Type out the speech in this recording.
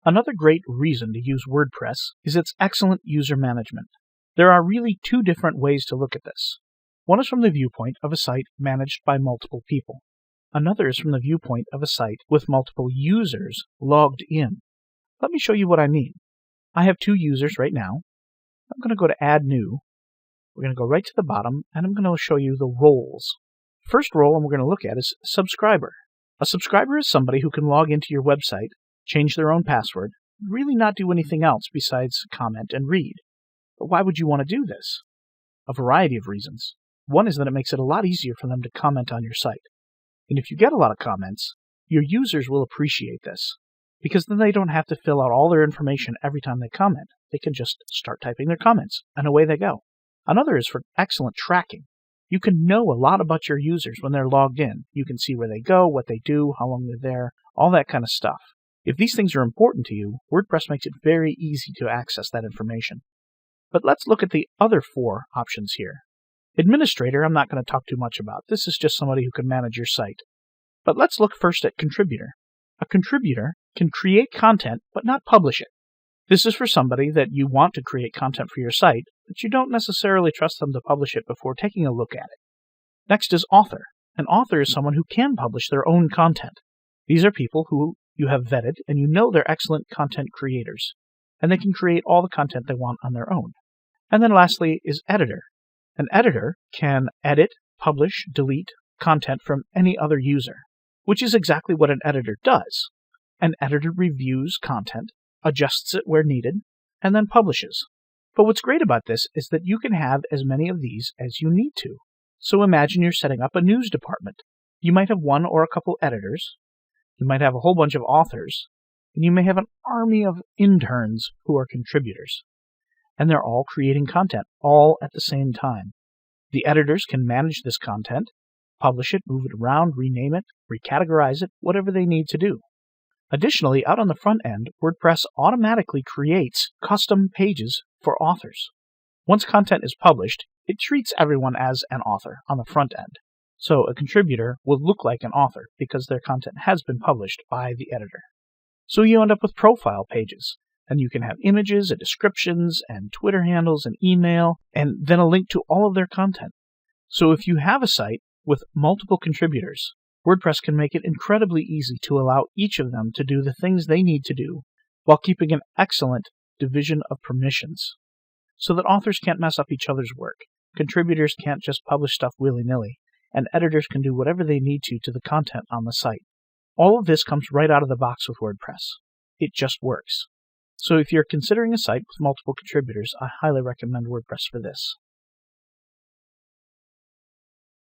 Another great reason to use WordPress is its excellent user management. There are really two different ways to look at this. One is from the viewpoint of a site managed by multiple people. Another is from the viewpoint of a site with multiple users logged in. Let me show you what I mean. I have two users right now. I'm going to go to Add New. We're going to go right to the bottom, and I'm going to show you the roles. First role we're going to look at is subscriber. A subscriber is somebody who can log into your website, change their own password, really not do anything else besides comment and read. But why would you want to do this? A variety of reasons. One is that it makes it a lot easier for them to comment on your site. And if you get a lot of comments, your users will appreciate this, because then they don't have to fill out all their information every time they comment. They can just start typing their comments, and away they go. Another is for excellent tracking. You can know a lot about your users when they're logged in. You can see where they go, what they do, how long they're there, all that kind of stuff. If these things are important to you, WordPress makes it very easy to access that information. But let's look at the other four options here. Administrator, I'm not going to talk too much about. This is just somebody who can manage your site. But let's look first at contributor. A contributor can create content but not publish it. This is for somebody that you want to create content for your site, but you don't necessarily trust them to publish it before taking a look at it. Next is author. An author is someone who can publish their own content. These are people who you have vetted and you know they're excellent content creators, and they can create all the content they want on their own. And then lastly is editor. An editor can edit, publish, delete content from any other user, which is exactly what an editor does. An editor reviews content, adjusts it where needed, and then publishes. But what's great about this is that you can have as many of these as you need to. So imagine you're setting up a news department. You might have one or a couple editors, you might have a whole bunch of authors, and you may have an army of interns who are contributors. And they're all creating content, all at the same time. The editors can manage this content, publish it, move it around, rename it, recategorize it, whatever they need to do. Additionally, out on the front end, WordPress automatically creates custom pages for authors. Once content is published, it treats everyone as an author on the front end. So a contributor will look like an author because their content has been published by the editor. So you end up with profile pages. And you can have images and descriptions and Twitter handles and email, and then a link to all of their content. So if you have a site with multiple contributors, WordPress can make it incredibly easy to allow each of them to do the things they need to do while keeping an excellent division of permissions, so that authors can't mess up each other's work, contributors can't just publish stuff willy-nilly, and editors can do whatever they need to the content on the site. All of this comes right out of the box with WordPress. It just works. So if you're considering a site with multiple contributors, I highly recommend WordPress for this.